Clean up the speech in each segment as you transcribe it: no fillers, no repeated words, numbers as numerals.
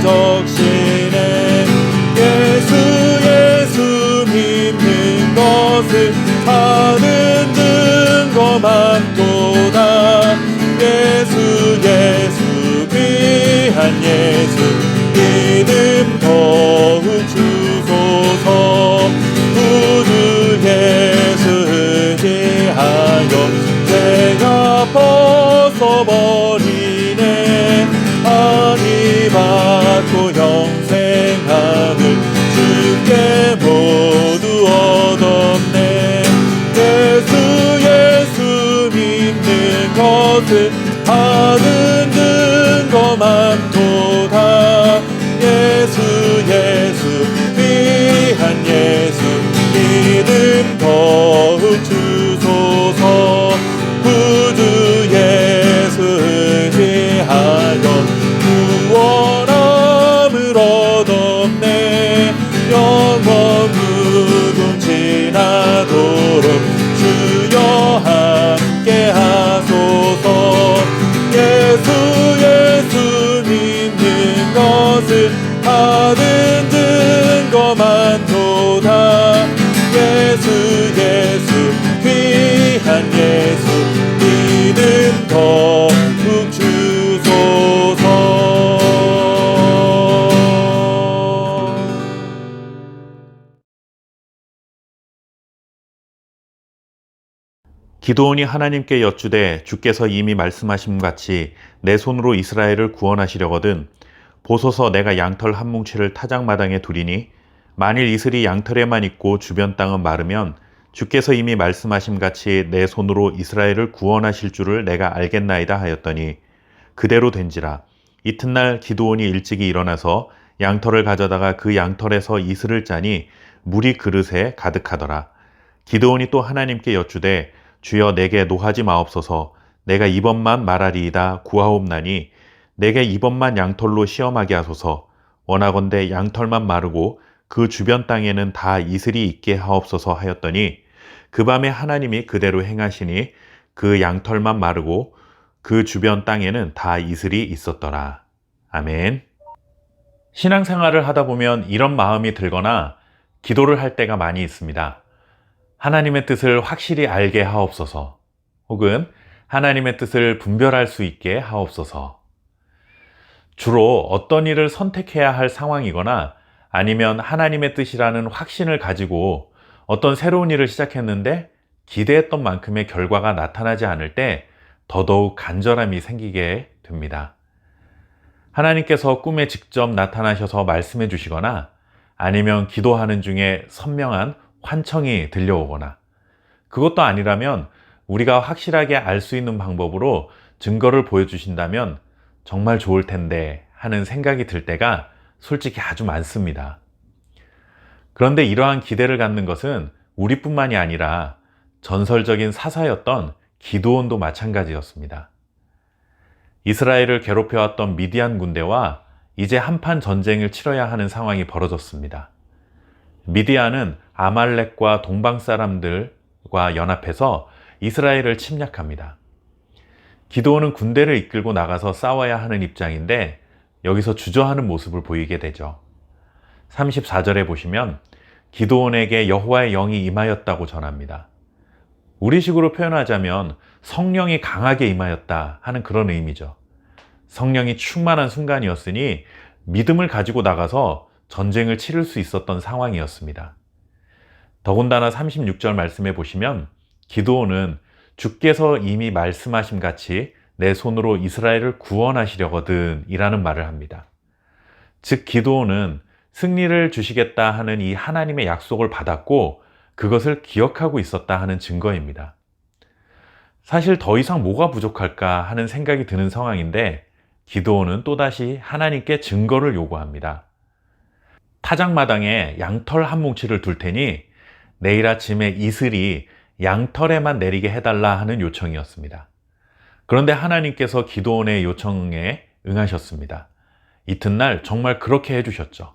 적시네. 예수 예수 믿는 것은 다른 증거 많도다. 예수 예수 귀한 예수 믿음 더욱 주소서. 구주 예수 의지하여 죄가 벗어버리네. 안위 받고 영생함을 주께 모두 얻었네. 예수 예수 믿는 것은 다른 증거 많도다. 예수 예수 귀한 예수 믿음 더욱 주소서. 구주 예수 의지하여 구원함을 얻었네. 영원 무궁지나도록 주여 함께 하소서. 예수 예수 믿는 것은 다른 증거 많도다. 예수 예수 귀한 예수 믿음 더욱 주소서. 기드온이 하나님께 여쭈되 주께서 이미 말씀하심 같이 내 손으로 이스라엘을 구원하시려거든 보소서. 내가 양털 한 뭉치를 타작마당에 두리니 만일 이슬이 양털에만 있고 주변 땅은 마르면 주께서 이미 말씀하심 같이 내 손으로 이스라엘을 구원하실 줄을 내가 알겠나이다 하였더니 그대로 된지라. 이튿날 기드온이 일찍이 일어나서 양털을 가져다가 그 양털에서 이슬을 짜니 물이 그릇에 가득하더라. 기드온이 또 하나님께 여쭈되 주여 내게 노하지 마옵소서. 내가 이번만 말하리이다 구하옵나니 내게 이번만 양털로 시험하게 하소서. 원하건대 양털만 마르고 그 주변 땅에는 다 이슬이 있게 하옵소서 하였더니 그 밤에 하나님이 그대로 행하시니 그 양털만 마르고 그 주변 땅에는 다 이슬이 있었더라. 아멘. 신앙생활을 하다 보면 이런 마음이 들거나 기도를 할 때가 많이 있습니다. 하나님의 뜻을 확실히 알게 하옵소서. 혹은 하나님의 뜻을 분별할 수 있게 하옵소서. 주로 어떤 일을 선택해야 할 상황이거나 아니면 하나님의 뜻이라는 확신을 가지고 어떤 새로운 일을 시작했는데 기대했던 만큼의 결과가 나타나지 않을 때 더더욱 간절함이 생기게 됩니다. 하나님께서 꿈에 직접 나타나셔서 말씀해 주시거나 아니면 기도하는 중에 선명한 환청이 들려오거나 그것도 아니라면 우리가 확실하게 알 수 있는 방법으로 증거를 보여주신다면 정말 좋을 텐데 하는 생각이 들 때가 솔직히 아주 많습니다. 그런데 이러한 기대를 갖는 것은 우리뿐만이 아니라 전설적인 사사였던 기드온도 마찬가지였습니다. 이스라엘을 괴롭혀왔던 미디안 군대와 이제 한판 전쟁을 치러야 하는 상황이 벌어졌습니다. 미디안은 아말렉과 동방 사람들과 연합해서 이스라엘을 침략합니다. 기드온은 군대를 이끌고 나가서 싸워야 하는 입장인데 여기서 주저하는 모습을 보이게 되죠. 34절에 보시면 기드온에게 여호와의 영이 임하였다고 전합니다. 우리식으로 표현하자면 성령이 강하게 임하였다 하는 그런 의미죠. 성령이 충만한 순간이었으니 믿음을 가지고 나가서 전쟁을 치를 수 있었던 상황이었습니다. 더군다나 36절 말씀해 보시면 기드온은 주께서 이미 말씀하신 같이 내 손으로 이스라엘을 구원하시려거든 이라는 말을 합니다. 즉 기드온은 승리를 주시겠다 하는 이 하나님의 약속을 받았고 그것을 기억하고 있었다 하는 증거입니다. 사실 더 이상 뭐가 부족할까 하는 생각이 드는 상황인데 기드온은 또다시 하나님께 증거를 요구합니다. 타작마당에 양털 한 뭉치를 둘 테니 내일 아침에 이슬이 양털에만 내리게 해달라 하는 요청이었습니다. 그런데 하나님께서 기드온의 요청에 응하셨습니다. 이튿날 정말 그렇게 해주셨죠.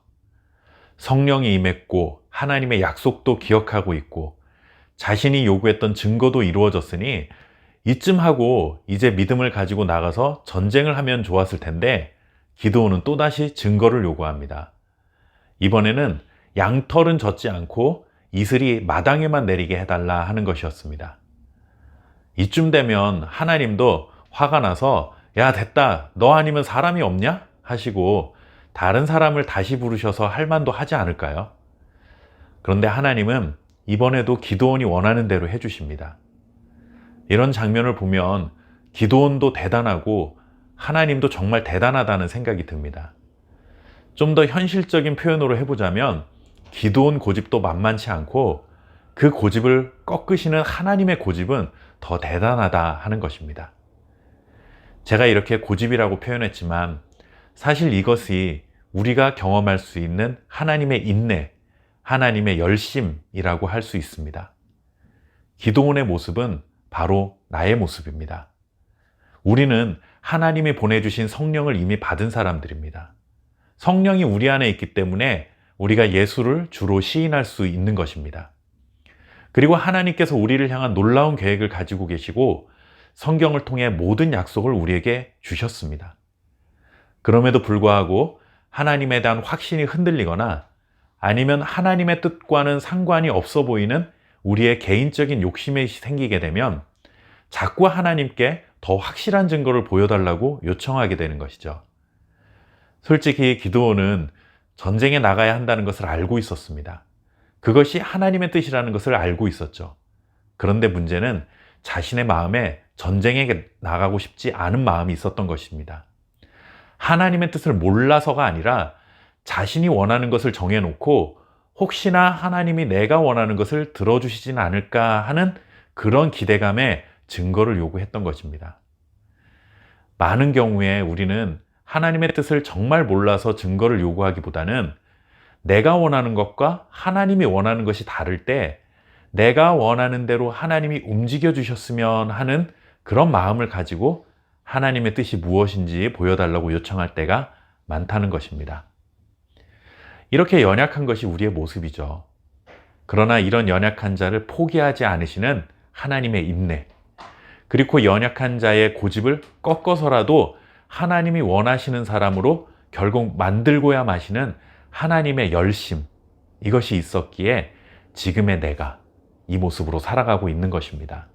성령이 임했고 하나님의 약속도 기억하고 있고 자신이 요구했던 증거도 이루어졌으니 이쯤 하고 이제 믿음을 가지고 나가서 전쟁을 하면 좋았을 텐데 기드온은 또다시 증거를 요구합니다. 이번에는 양털은 젓지 않고 이슬이 마당에만 내리게 해달라 하는 것이었습니다. 이쯤 되면 하나님도 화가 나서 야 됐다 너 아니면 사람이 없냐? 하시고 다른 사람을 다시 부르셔서 할 만도 하지 않을까요? 그런데 하나님은 이번에도 기드온이 원하는 대로 해주십니다. 이런 장면을 보면 기드온도 대단하고 하나님도 정말 대단하다는 생각이 듭니다. 좀 더 현실적인 표현으로 해보자면 기드온 고집도 만만치 않고 그 고집을 꺾으시는 하나님의 고집은 더 대단하다 하는 것입니다. 제가 이렇게 고집이라고 표현했지만 사실 이것이 우리가 경험할 수 있는 하나님의 인내, 하나님의 열심이라고 할 수 있습니다. 기드온의 모습은 바로 나의 모습입니다. 우리는 하나님이 보내주신 성령을 이미 받은 사람들입니다. 성령이 우리 안에 있기 때문에 우리가 예수를 주로 시인할 수 있는 것입니다. 그리고 하나님께서 우리를 향한 놀라운 계획을 가지고 계시고 성경을 통해 모든 약속을 우리에게 주셨습니다. 그럼에도 불구하고 하나님에 대한 확신이 흔들리거나 아니면 하나님의 뜻과는 상관이 없어 보이는 우리의 개인적인 욕심이 생기게 되면 자꾸 하나님께 더 확실한 증거를 보여달라고 요청하게 되는 것이죠. 솔직히 기드온은 전쟁에 나가야 한다는 것을 알고 있었습니다. 그것이 하나님의 뜻이라는 것을 알고 있었죠. 그런데 문제는 자신의 마음에 전쟁에 나가고 싶지 않은 마음이 있었던 것입니다. 하나님의 뜻을 몰라서가 아니라 자신이 원하는 것을 정해놓고 혹시나 하나님이 내가 원하는 것을 들어주시진 않을까 하는 그런 기대감에 증거를 요구했던 것입니다. 많은 경우에 우리는 하나님의 뜻을 정말 몰라서 증거를 요구하기보다는 내가 원하는 것과 하나님이 원하는 것이 다를 때 내가 원하는 대로 하나님이 움직여 주셨으면 하는 그런 마음을 가지고 하나님의 뜻이 무엇인지 보여달라고 요청할 때가 많다는 것입니다. 이렇게 연약한 것이 우리의 모습이죠. 그러나 이런 연약한 자를 포기하지 않으시는 하나님의 인내, 그리고 연약한 자의 고집을 꺾어서라도 하나님이 원하시는 사람으로 결국 만들고야 마시는 하나님의 열심, 이것이 있었기에 지금의 내가 이 모습으로 살아가고 있는 것입니다.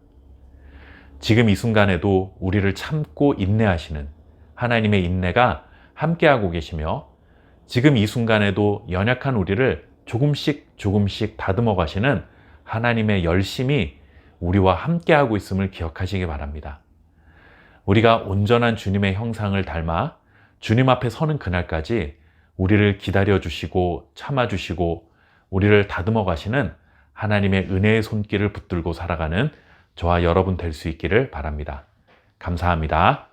지금 이 순간에도 우리를 참고 인내하시는 하나님의 인내가 함께하고 계시며 지금 이 순간에도 연약한 우리를 조금씩 다듬어 가시는 하나님의 열심이 우리와 함께하고 있음을 기억하시기 바랍니다. 우리가 온전한 주님의 형상을 닮아 주님 앞에 서는 그날까지 우리를 기다려주시고 참아주시고 우리를 다듬어 가시는 하나님의 은혜의 손길을 붙들고 살아가는 저와 여러분 될 수 있기를 바랍니다. 감사합니다.